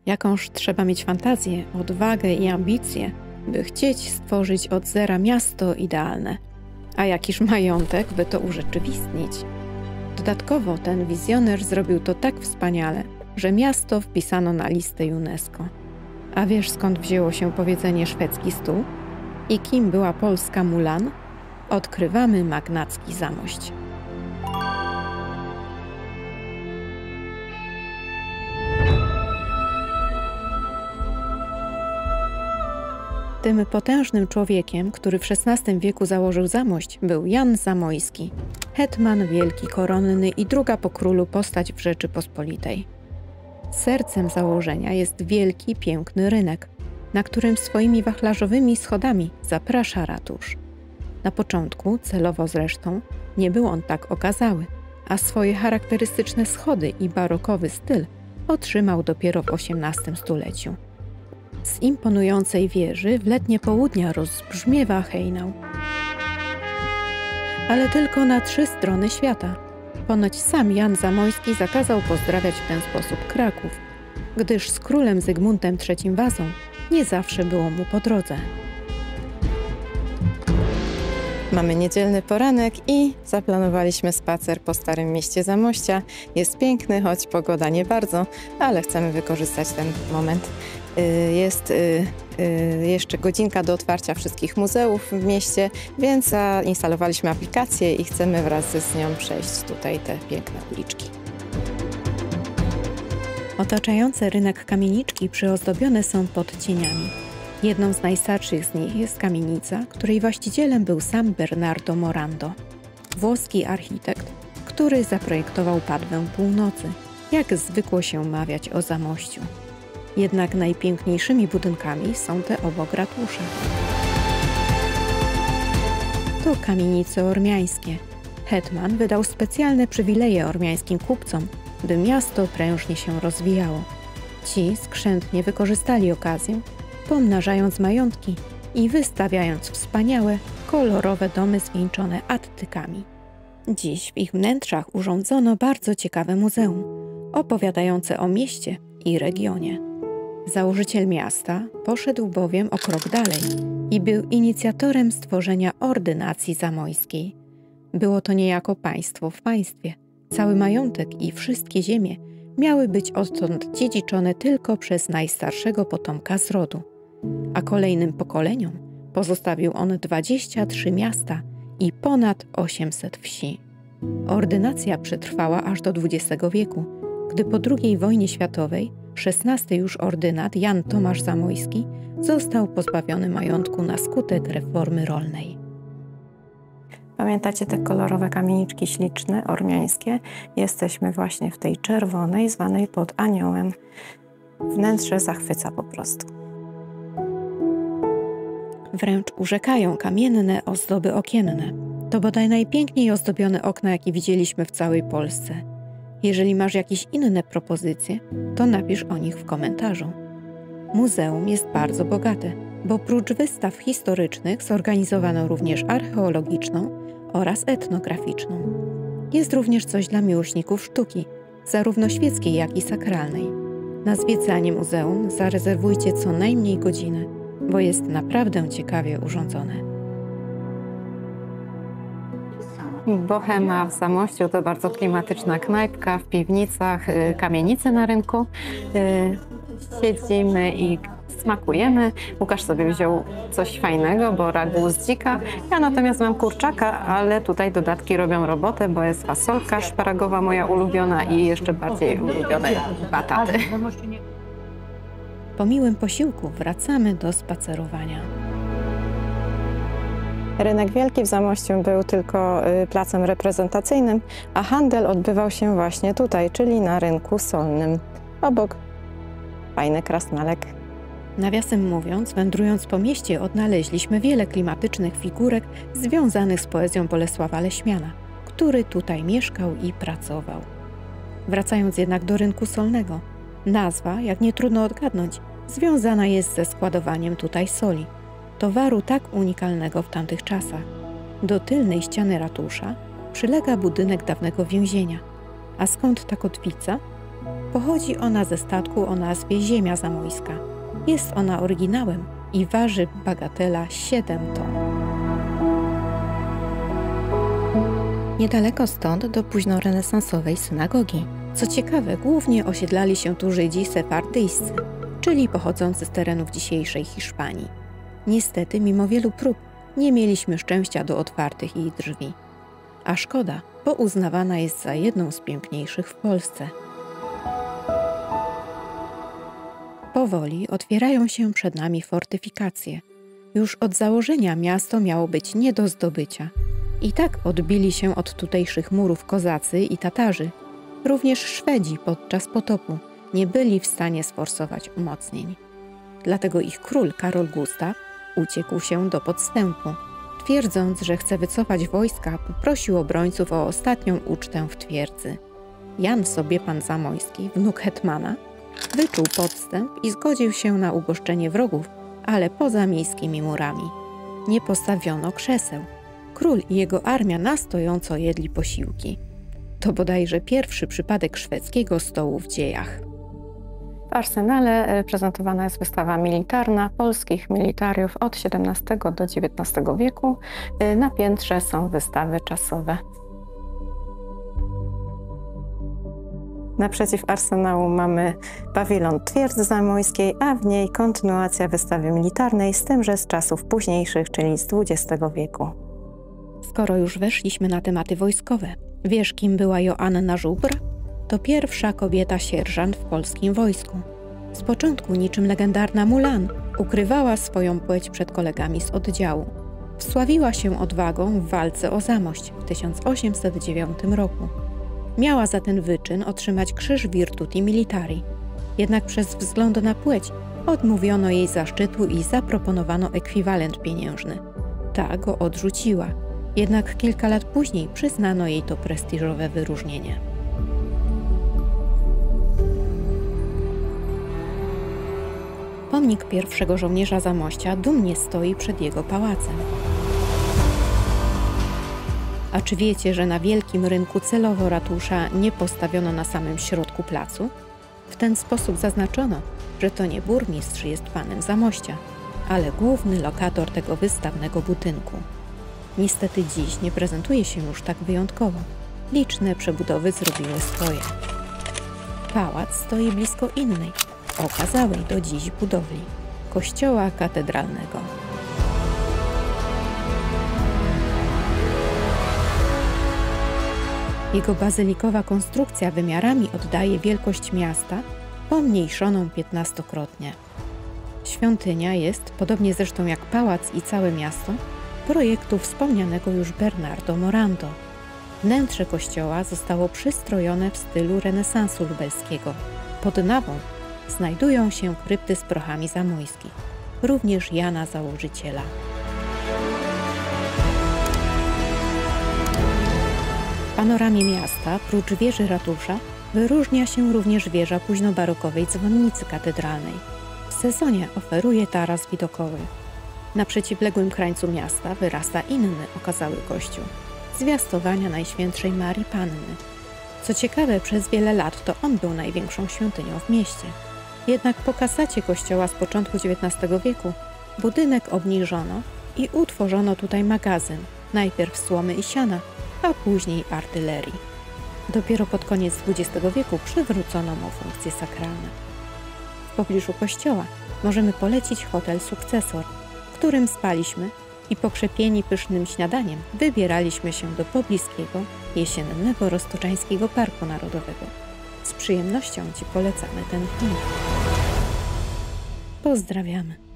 Jakąż trzeba mieć fantazję, odwagę i ambicje, by chcieć stworzyć od zera miasto idealne. A jakiż majątek, by to urzeczywistnić. Dodatkowo ten wizjoner zrobił to tak wspaniale, że miasto wpisano na listę UNESCO. A wiesz, skąd wzięło się powiedzenie szwedzki stół? I kim była polska Mulan? Odkrywamy magnacki Zamość. Tym potężnym człowiekiem, który w XVI wieku założył Zamość, był Jan Zamojski, hetman wielki koronny i druga po królu postać w Rzeczypospolitej. Sercem założenia jest wielki, piękny rynek, na którym swoimi wachlarzowymi schodami zaprasza ratusz. Na początku, celowo zresztą, nie był on tak okazały, a swoje charakterystyczne schody i barokowy styl otrzymał dopiero w XVIII stuleciu. Z imponującej wieży w letnie południa rozbrzmiewa hejnał. Ale tylko na 3 strony świata. Ponoć sam Jan Zamojski zakazał pozdrawiać w ten sposób Kraków, gdyż z królem Zygmuntem III Wazą nie zawsze było mu po drodze. Mamy niedzielny poranek i zaplanowaliśmy spacer po Starym Mieście Zamościa. Jest piękny, choć pogoda nie bardzo, ale chcemy wykorzystać ten moment. Jest jeszcze godzinka do otwarcia wszystkich muzeów w mieście, więc zainstalowaliśmy aplikację i chcemy wraz z nią przejść tutaj te piękne uliczki. Otaczające rynek kamieniczki przyozdobione są podcieniami. Jedną z najstarszych z nich jest kamienica, której właścicielem był sam Bernardo Morando, włoski architekt, który zaprojektował Padwę Północy, jak zwykło się mawiać o Zamościu. Jednak najpiękniejszymi budynkami są te obok ratusza. To kamienice ormiańskie. Hetman wydał specjalne przywileje ormiańskim kupcom, by miasto prężnie się rozwijało. Ci skrzętnie wykorzystali okazję, pomnażając majątki i wystawiając wspaniałe, kolorowe domy zwieńczone attykami. Dziś w ich wnętrzach urządzono bardzo ciekawe muzeum, opowiadające o mieście i regionie. Założyciel miasta poszedł bowiem o krok dalej i był inicjatorem stworzenia ordynacji zamojskiej. Było to niejako państwo w państwie. Cały majątek i wszystkie ziemie miały być odtąd dziedziczone tylko przez najstarszego potomka z rodu, a kolejnym pokoleniom pozostawił on 23 miasta i ponad 800 wsi. Ordynacja przetrwała aż do XX wieku, gdy po II wojnie światowej XVI już ordynat Jan Tomasz Zamojski został pozbawiony majątku na skutek reformy rolnej. Pamiętacie te kolorowe kamieniczki śliczne, ormiańskie? Jesteśmy właśnie w tej czerwonej, zwanej pod aniołem. Wnętrze zachwyca po prostu. Wręcz urzekają kamienne ozdoby okienne. To bodaj najpiękniej ozdobione okna, jakie widzieliśmy w całej Polsce. Jeżeli masz jakieś inne propozycje, to napisz o nich w komentarzu. Muzeum jest bardzo bogate, bo prócz wystaw historycznych zorganizowano również archeologiczną oraz etnograficzną. Jest również coś dla miłośników sztuki, zarówno świeckiej, jak i sakralnej. Na zwiedzanie muzeum zarezerwujcie co najmniej godzinę, bo jest naprawdę ciekawie urządzone. Bohema w Zamościu to bardzo klimatyczna knajpka w piwnicach, kamienice na rynku. Siedzimy i smakujemy. Łukasz sobie wziął coś fajnego, bo ragu z dzika. Ja natomiast mam kurczaka, ale tutaj dodatki robią robotę, bo jest fasolka szparagowa moja ulubiona i jeszcze bardziej ulubione bataty. Po miłym posiłku wracamy do spacerowania. Rynek Wielki w Zamościu był tylko placem reprezentacyjnym, a handel odbywał się właśnie tutaj, czyli na rynku solnym. Obok fajny krasnalek. Nawiasem mówiąc, wędrując po mieście odnaleźliśmy wiele klimatycznych figurek związanych z poezją Bolesława Leśmiana, który tutaj mieszkał i pracował. Wracając jednak do rynku solnego, nazwa, jak nie trudno odgadnąć, związana jest ze składowaniem tutaj soli, towaru tak unikalnego w tamtych czasach. Do tylnej ściany ratusza przylega budynek dawnego więzienia. A skąd ta kotwica? Pochodzi ona ze statku o nazwie Ziemia Zamojska. Jest ona oryginałem i waży bagatela 7 ton. Niedaleko stąd do późnorenesansowej synagogi. Co ciekawe, głównie osiedlali się tu Żydzi sefardyjscy, czyli pochodzący z terenów dzisiejszej Hiszpanii. Niestety, mimo wielu prób, nie mieliśmy szczęścia do otwartych jej drzwi. A szkoda, bo uznawana jest za jedną z piękniejszych w Polsce. Powoli otwierają się przed nami fortyfikacje. Już od założenia miasto miało być nie do zdobycia. I tak odbili się od tutejszych murów kozacy i Tatarzy. Również Szwedzi podczas potopu nie byli w stanie sforsować umocnień. Dlatego ich król Karol Gustaw uciekł się do podstępu. Twierdząc, że chce wycofać wojska, poprosił obrońców o ostatnią ucztę w twierdzy. Jan Sobiepan Zamojski, wnuk hetmana, wyczuł podstęp i zgodził się na ugoszczenie wrogów, ale poza miejskimi murami. Nie postawiono krzeseł. Król i jego armia na stojąco jedli posiłki. To bodajże pierwszy przypadek szwedzkiego stołu w dziejach. W Arsenale prezentowana jest wystawa militarna polskich militariów od XVII do XIX wieku. Na piętrze są wystawy czasowe. Naprzeciw Arsenału mamy pawilon Twierdzy Zamojskiej, a w niej kontynuacja wystawy militarnej, z tym, że z czasów późniejszych, czyli z XX wieku. Skoro już weszliśmy na tematy wojskowe, wiesz, kim była Joanna Żubr? To pierwsza kobieta sierżant w polskim wojsku. Z początku, niczym legendarna Mulan, ukrywała swoją płeć przed kolegami z oddziału. Wsławiła się odwagą w walce o Zamość w 1809 roku. Miała za ten wyczyn otrzymać Krzyż Virtuti Militari. Jednak przez wzgląd na płeć odmówiono jej zaszczytu i zaproponowano ekwiwalent pieniężny. Ta go odrzuciła. Jednak kilka lat później przyznano jej to prestiżowe wyróżnienie. Pomnik pierwszego żołnierza Zamościa dumnie stoi przed jego pałacem. A czy wiecie, że na wielkim rynku celowo ratusza nie postawiono na samym środku placu? W ten sposób zaznaczono, że to nie burmistrz jest panem Zamościa, ale główny lokator tego wystawnego budynku. Niestety dziś nie prezentuje się już tak wyjątkowo. Liczne przebudowy zrobiły swoje. Pałac stoi blisko innej, okazałej do dziś budowli – kościoła katedralnego. Jego bazylikowa konstrukcja wymiarami oddaje wielkość miasta, pomniejszoną 15-krotnie. Świątynia jest, podobnie zresztą jak pałac i całe miasto, projektu wspomnianego już Bernardo Morando. Wnętrze kościoła zostało przystrojone w stylu renesansu lubelskiego. Pod nawą znajdują się krypty z prochami zamojskich, również Jana Założyciela. W panoramie miasta, prócz wieży ratusza, wyróżnia się również wieża późnobarokowej dzwonnicy katedralnej. W sezonie oferuje taras widokowy. Na przeciwległym krańcu miasta wyrasta inny okazały kościół – zwiastowania Najświętszej Marii Panny. Co ciekawe, przez wiele lat to on był największą świątynią w mieście. Jednak po kasacie kościoła z początku XIX wieku budynek obniżono i utworzono tutaj magazyn, najpierw słomy i siana, a później artylerii. Dopiero pod koniec XX wieku przywrócono mu funkcje sakralne. W pobliżu kościoła możemy polecić hotel Sukcesor, w którym spaliśmy i pokrzepieni pysznym śniadaniem wybieraliśmy się do pobliskiego, jesiennego Roztoczańskiego Parku Narodowego. Z przyjemnością Ci polecamy ten film. Pozdrawiamy.